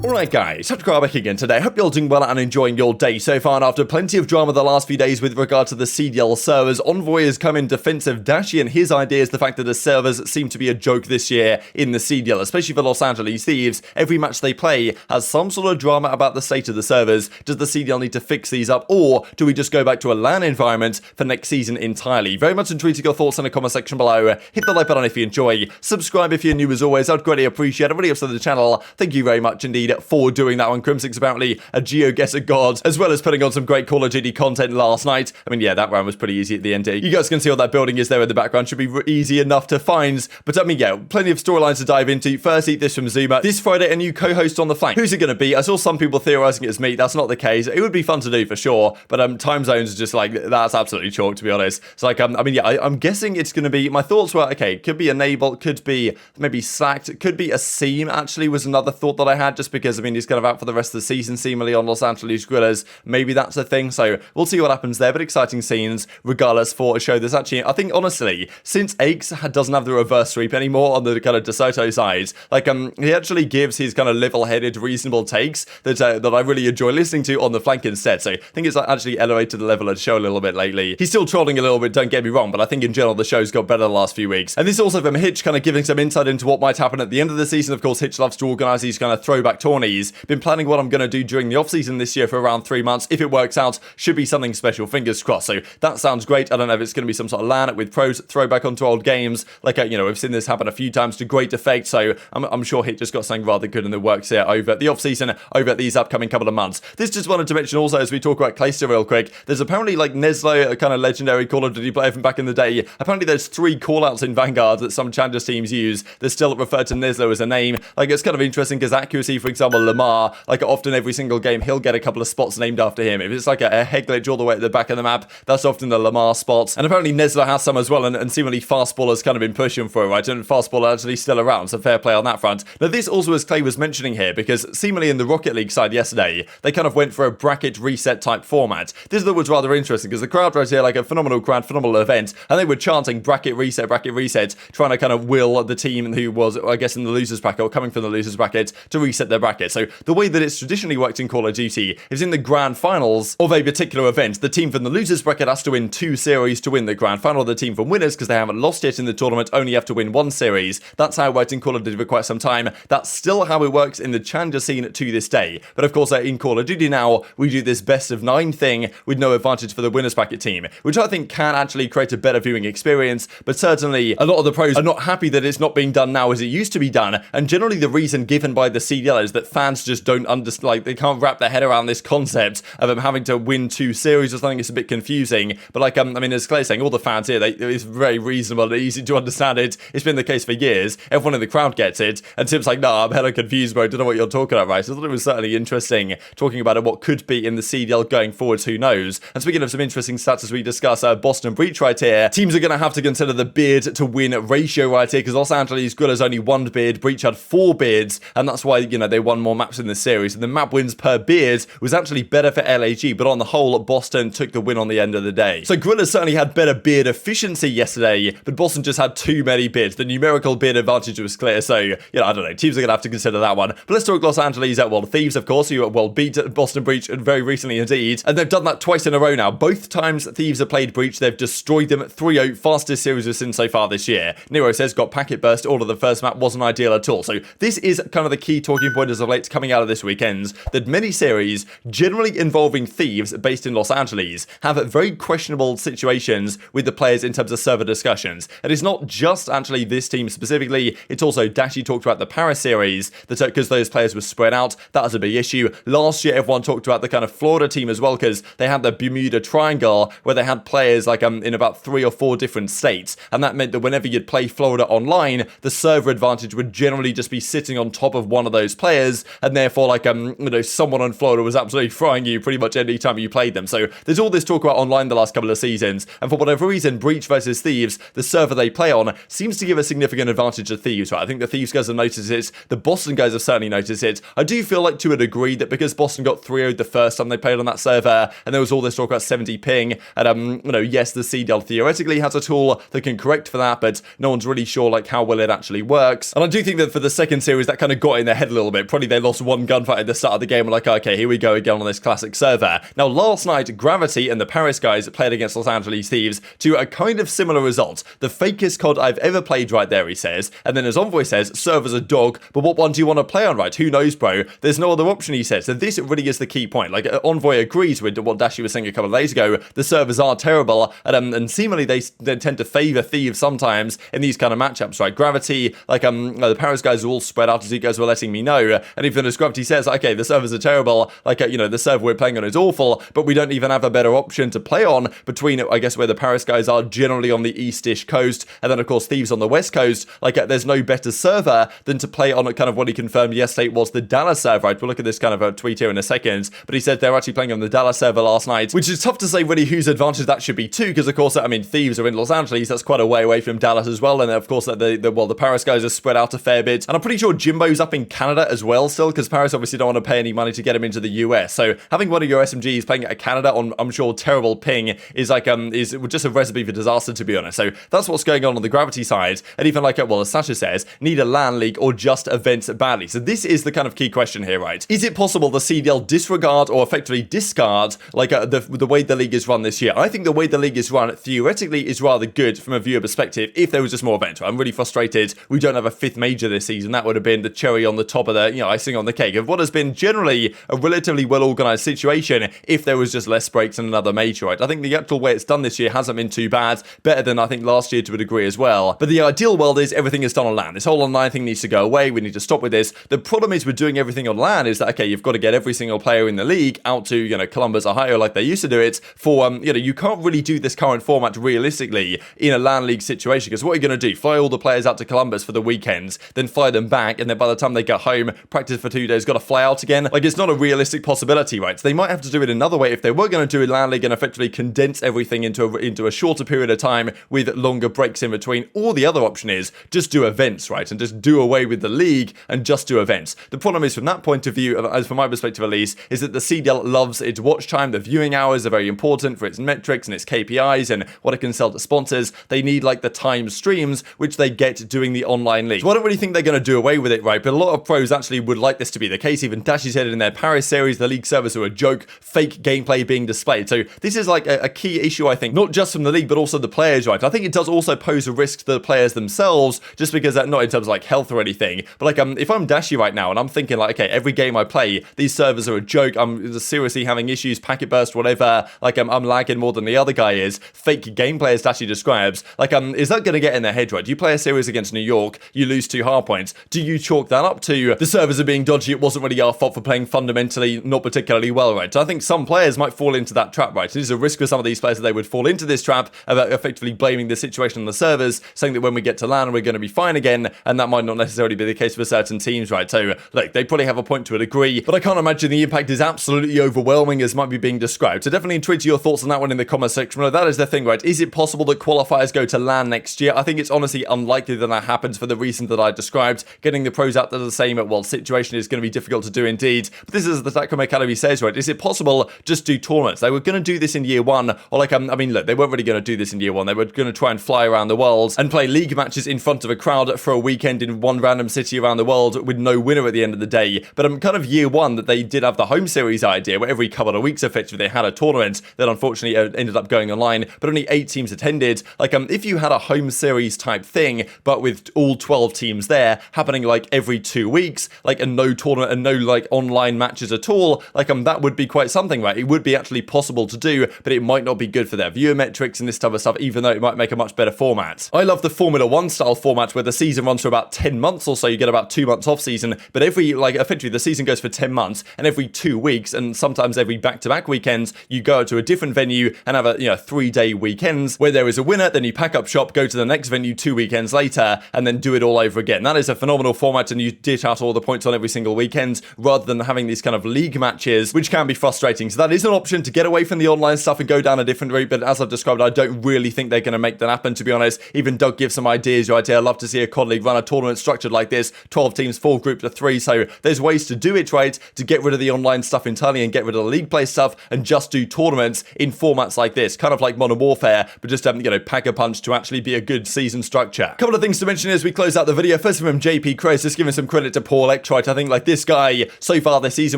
Alright guys, TacticalRab back again today. Hope you're all doing well and enjoying your day so far. And after plenty of drama the last few days with regard to the CDL servers, Envoy has come in defense of Dashy, and his idea is the fact that the servers seem to be a joke this year in the CDL, especially for Los Angeles Thieves. Every match they play has some sort of drama about the state of the servers. Does the CDL need to fix these up, or do we just go back to a LAN environment for next season entirely? Very much intrigued your thoughts in the comment section below. Hit the like button if you enjoy. Subscribe if you're new as always. I'd greatly appreciate it. Really up to the channel. Thank you very much indeed for doing that one. Crimsix apparently a GeoGuessr god, as well as putting on some great Call of Duty content last night. I mean, yeah, that round was pretty easy at the end. You guys can see what that building is there in the background. Should be easy enough to find. But I mean, yeah, plenty of storylines to dive into. Firstly, this from Zuma. This Friday, a new co-host on the flank. Who's it going to be? I saw some people theorizing it's me. That's not the case. It would be fun to do for sure. But time zones are just like, that's absolutely chalk, to be honest. It's like, I mean, yeah, I'm guessing it's going to be, my thoughts were, okay, it could be Enable, could be maybe Slacked, it could be Asim, actually, was another thought that I had, just because, I mean, he's kind of out for the rest of the season, seemingly on Los Angeles Guerrillas. Maybe that's a thing, so we'll see what happens there, but exciting scenes, regardless, for a show that's actually, I think, honestly, since Aix doesn't have the reverse sweep anymore on the kind of DeSoto side, like, he actually gives his kind of level-headed, reasonable takes that I really enjoy listening to on the flank instead, so I think it's actually elevated the level of the show a little bit lately. He's still trolling a little bit, don't get me wrong, but I think in general the show's got better the last few weeks. And this also from Hitch, kind of giving some insight into what might happen at the end of the season. Of course, Hitch loves to organise these kind of throwback tourneys. Been planning what I'm going to do during the off-season this year for around 3 months. If it works out, should be something special, fingers crossed. So that sounds great. I don't know if it's going to be some sort of LAN with pros throwback onto old games. Like, you know, we've seen this happen a few times to great effect. So I'm sure Hitch just got something rather good in the works here over the off-season, over these upcoming couple of months. This just wanted to mention also, as we talk about Clayster real quick, there's apparently like Neslo, a kind of legendary Call of Duty player from back in the day. Apparently there's 3 callouts in Vanguard that some challenges teams use that still refer to Neslo as a name. Like, it's kind of interesting because accuracy, for example, Lamar, like often every single game he'll get a couple of spots named after him. If it's like a head glitch all the way at the back of the map, that's often the Lamar spots. And apparently Neslo has some as well, and seemingly Fastballer's kind of been pushing for it, right? And Fastballer actually still around, so fair play on that front. Now this also, as Clay was mentioning here, because seemingly in the Rocket League side yesterday, they kind of went for a bracket reset type format. This was rather interesting because the crowd right here, like a phenomenal crowd, phenomenal event, and they were chanting bracket reset, trying to kind of will the team who was, I guess, in the losers bracket or coming from the losers bracket to reset their bracket. So the way that it's traditionally worked in Call of Duty is in the grand finals of a particular event, the team from the losers bracket has to win 2 series to win the grand final. The team from winners, because they haven't lost yet in the tournament, only have to win 1 series. That's how it worked in Call of Duty for quite some time. That's still how it works in the challenger scene to this day. But of course, in Call of Duty now, we do this best of 9 thing with no advantage for the winners bracket team, which I think can actually create a better viewing experience. But certainly, a lot of the pros are not happy that it's not being done now as it used to be done. And generally, the reason given by the CDL is that fans just don't understand, like, they can't wrap their head around this concept of them having to win 2 series or something. It's a bit confusing. But like, I mean, as Clay's saying, all the fans here, it's very reasonable and easy to understand it. It's been the case for years. Everyone in the crowd gets it. And Tim's like, nah, I'm hella confused, bro. I don't know what you're talking about, right? So I thought it was certainly interesting talking about it, what could be in the CDL going forwards, who knows? And speaking of some interesting stats as we discuss Boston Breach right here, teams are going to have to consider the beard to win ratio right here, because Los Angeles Guerrillas only 1 beard, Breach had 4 beards, and that's why, you know, they won more maps in this series. And the map wins per beard was actually better for LAG, but on the whole, Boston took the win on the end of the day. So Guerrillas certainly had better beard efficiency yesterday, but Boston just had too many beards. The numerical beard advantage was clear, so, you know, I don't know, teams are going to have to consider that one. But let's talk Los Angeles, well, Thieves, of course, who, well, beat Boston Breach very recently indeed, and they've done that twice in a row now. Both times Thieves have played Breach, they've destroyed them 3-0, fastest series we've seen so far this year. Nero says, got packet burst, all of the first map wasn't ideal at all. So this is kind of the key talking point as of late coming out of this weekend, that many series, generally involving Thieves based in Los Angeles, have very questionable situations with the players in terms of server discussions. And it's not just actually this team specifically, it's also Dashy talked about the Paris series, that because those players were spread out, that was a big issue. Last year, everyone talked about the kind of Florida team as well, because they had the Bermuda Triangle, where they had players like in about 3 or 4 different states, and that meant that whenever you'd play Florida online, the server advantage would generally just be sitting on top of one of those players, and therefore, like, you know, someone on Florida was absolutely frying you pretty much any time you played them. So there's all this talk about online the last couple of seasons, and for whatever reason, Breach versus Thieves, the server they play on, seems to give a significant advantage to Thieves, right? I think the Thieves guys have noticed it, the Boston guys have certainly noticed it. I do feel like, to a degree, that because Boston got 3-0'd the first time they played on that server, and there was all this talk about 70 ping, and, you know, yes, the CDL theoretically has a tool that can correct for that, but no one's really sure, like, how well it actually works. And I do think that for the second series, that kind of got in their head a little bit. probably they lost one gunfight at the start of the game. We're like, okay, here we go again on this classic server. Now, last night, Gravity and the Paris guys played against Los Angeles Thieves to a kind of similar result. The fakest COD I've ever played right there, he says. And then as Envoy says, server's a dog, but what one do you want to play on, right? Who knows, bro? There's no other option, he says. So this really is the key point. Like, Envoy agrees with what Dashy was saying a couple of days ago. The servers are terrible, and seemingly they tend to favor Thieves sometimes in these kind of matchups, right? Gravity, like, the Paris guys are all spread out, as you guys were letting me know. And even as Gravity says, okay, the servers are terrible, like, the server we're playing on is awful, but we don't even have a better option to play on between, I guess, where the Paris guys are generally on the eastish coast, and then, of course, Thieves on the west coast. Like, there's no better server than to play on kind of what he confirmed yesterday was the Dallas server, right? We'll look at this kind of a tweet here in a second, but he said they're actually playing on the Dallas server last night, which is tough to say really whose advantage that should be too, because, of course, I mean, Thieves are in Los Angeles, that's quite a way away from Dallas as well, and of course, the Paris guys are spread out a fair bit, and I'm pretty sure Jimbo's up in Canada as well still, because Paris obviously don't want to pay any money to get him into the US, so having one of your SMGs playing at Canada on, I'm sure, terrible ping is like, is just a recipe for disaster, to be honest. So that's what's going on the Gravity side, and even like, well, as Sasha says, need a LAN league or just events badly. So this is the kind of key question here, right? Is it possible the CDL disregard or effectively discard like the way the league is run this year? I think the way the league is run theoretically is rather good from a viewer perspective if there was just more events. I'm really frustrated we don't have a 5th major this season. That would have been the cherry on the top of the, icing on the cake of what has been generally a relatively well-organized situation if there was just less breaks and another major, right? I think the actual way it's done this year hasn't been too bad, better than I think last year to a degree as well. But the ideal world is everything is done on LAN. This whole online thing needs to go away. We need to stop with this. The problem is with doing everything on LAN is that, okay, you've got to get every single player in the league out to, Columbus, Ohio, like they used to do it for, you can't really do this current format realistically in a LAN league situation, because what are you going to do? Fly all the players out to Columbus for the weekends, then fly them back, and then by the time they get home, practice for 2 days, got to fly out again? Like, it's not a realistic possibility, right? So they might have to do it another way if they were going to do a LAN league and effectively condense everything into a shorter period of time with longer breaks in between. Or the other option is just do events, right? And just do away with the league and just do events. The problem is, from that point of view, as from my perspective at least, is that the CDL loves its watch time. The viewing hours are very important for its metrics and its KPIs and what it can sell to sponsors. They need like the time streams, which they get doing the online league. So I don't really think they're going to do away with it, right? But a lot of pros actually would like this to be the case. Even Dashy said it in their Paris series, the league servers are a joke, fake gameplay being displayed. So this is like a key issue, I think, not just from the league, but also the players, right? I think it does also pose a risk to the players themselves, just because that, not in terms of like health or anything, but like if I'm Dashy right now and I'm thinking like, okay, every game I play, these servers are a joke, I'm seriously having issues, packet burst, whatever, like I'm lagging more than the other guy is, fake gameplay as Dashy describes, like is that going to get in their head, right? Do you play a series against New York, you lose 2 hard points, do you chalk that up to the servers are being dodgy, it wasn't really our fault for playing fundamentally not particularly well, right? So I think some players might fall into that trap, right? So there's a risk for some of these players that they would fall into this trap about effectively blaming the situation on the servers, saying that when we get to LAN we're going to be fine again, and that might not necessarily be the case for certain teams, right? So look, they probably have a point to a degree, but I can't imagine the impact is absolutely overwhelming as might be being described. So definitely tweet your thoughts on that one in the comment section. Well, that is the thing, right? Is it possible that qualifiers go to LAN next year? I think it's honestly unlikely that that happens for the reason that I described. Getting the pros out there the same situation is going to be difficult to do indeed. But this is the TacticalRab Academy says, right? Is it possible just do tournaments? They were going to do this in year 1, or like, I mean, look, they weren't really going to do this in year 1. They were going to try and fly around the world and play league matches in front of a crowd for a weekend in one random city around the world with no winner at the end of the day. But kind of year 1 that they did have the home series idea where every couple of weeks effectively they had a tournament that unfortunately ended up going online, but only 8 teams attended. Like, if you had a home series type thing, but with all 12 teams there happening like every 2 weeks, like, and no tournament and no like online matches at all, like, that would be quite something, right? It would be actually possible to do, but it might not be good for their viewer metrics and this type of stuff, even though it might make a much better format. I love the Formula 1 style format where the season runs for about 10 months or so. You get about 2 months off season, but every, like, effectively the season goes for 10 months, and every 2 weeks and sometimes every back-to-back weekends you go to a different venue and have a 3-day weekends where there is a winner, then you pack up shop, go to the next venue 2 weekends later, and then do it all over again. That is a phenomenal format, and you dish out all the points on every single weekend rather than having these kind of league matches, which can be frustrating. So that is an option to get away from the online stuff and go down a different route, but as I've described, I don't really think they're going to make that happen, to be honest. Even Doug gives some ideas, right here. I'd love to see a COD League run a tournament structured like this, 12 teams, 4 groups of 3, so there's ways to do it, right, to get rid of the online stuff entirely and get rid of the league play stuff and just do tournaments in formats like this, kind of like Modern Warfare, but just pack a punch to actually be a good season structure. A couple of things to mention as we close out the video. First from JP Crows, just giving some credit to Paul X, right? I think like this guy so far this season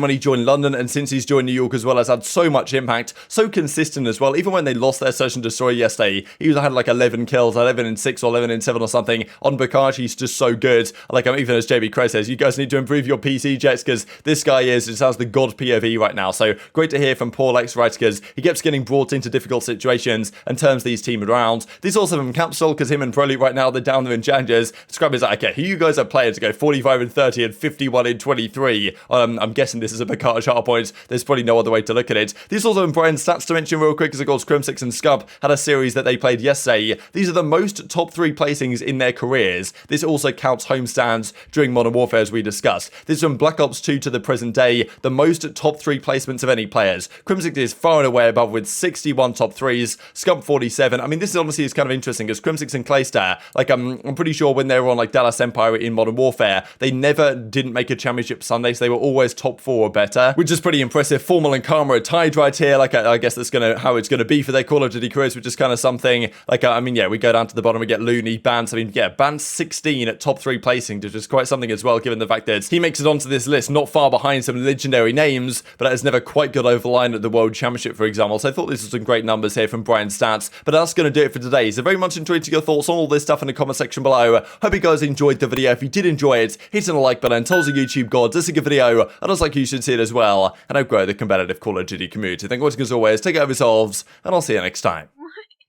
when he joined London and since he's joined New York as well has had so much impact, so consistent as well. Even when they lost their Search and Destroy yesterday, he had like 11 kills, 11 in 6 or 11 in 7 or something. On Bakaji, he's just so good. Like even as JB Crow says, you guys need to improve your PC jets because this guy just has the god POV right now. So great to hear from Paul X, right? Because he keeps getting brought into difficult situations and turns these teams around. This also from Capsule because him and Broly right now, they're down there in challenges. Scrub is like, okay, who you guys are playing to go 45 and 30 and 51 in 23? I'm guessing this is a Bakaji hard point. There's probably no other way to look at it. This also in Brian's stats to mention real quick, because of course Crimsix and Scub had a series that they played yesterday. These are the most top 3 placings in their careers. This also counts homestands during Modern Warfare as we discussed. This is from Black Ops 2 to the present day, the most top 3 placements of any players. Crimsix is far and away above with 61 top 3s, Scub 47. I mean, this is honestly is kind of interesting because Crimsix and Clayster, like I'm pretty sure when they were on like Dallas Empire in Modern Warfare, they never didn't make a championship Sunday, so they were always top 4 or better, which is pretty impressive. Formal and Karma are tied right here. Like I guess that's how it's gonna be for their Call of Duty careers, which is kind of something. Like I mean, yeah, we go down to the bottom, we get Looney, Bance. I mean, yeah, Bance 16 at top 3 placing, which is quite something as well, given the fact that he makes it onto this list, not far behind some legendary names, but has never quite got over the line at the World Championship, for example. So I thought this was some great numbers here from Brian's stats. But that's going to do it for today. So very much enjoyed your thoughts on all this stuff in the comment section below. Hope you guys enjoyed the video. If you did enjoy it, hit on the like button, tell us the YouTube gods this is a good video, and also like you should see it as well, and help grow the competitive Call of Duty community. Thank you for watching as always, take care of yourselves, and I'll see you next time.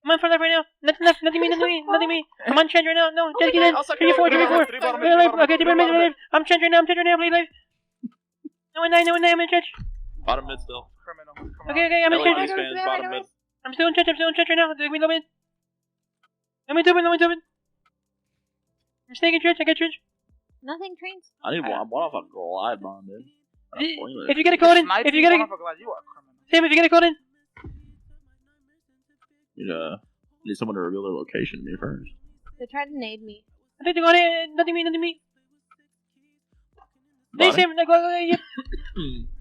I'm on front left right now. Nothing left. Nothing me. I'm on trench right now. No, just get in. 3-4. Okay, mid. I'm trench right now. Play live. No one 9. I'm in trench. Bottom mid still. Okay, I'm in trench. Bottom mid. I'm still in trench right now. Take me low mid. I'm in top mid. I'm staying in trench. I got trench. Nothing trains. I need one off a glide bomb, dude. If you get a code in, if you get a code in. Need someone to reveal their location to me first. They tried to nade me. I think they got it. Nothing me. They say, yep. They're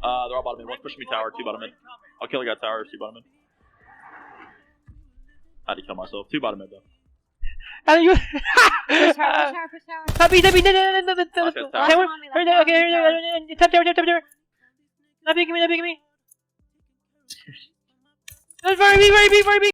all bottom mid. One's pushing me tower, 2 bottom mid. I'll kill the guy tower, 2 bottom mid. I had to kill myself. 2 bottom mid though. Push tower. Push tower. Okay, top tower. Not picking me. That's very big.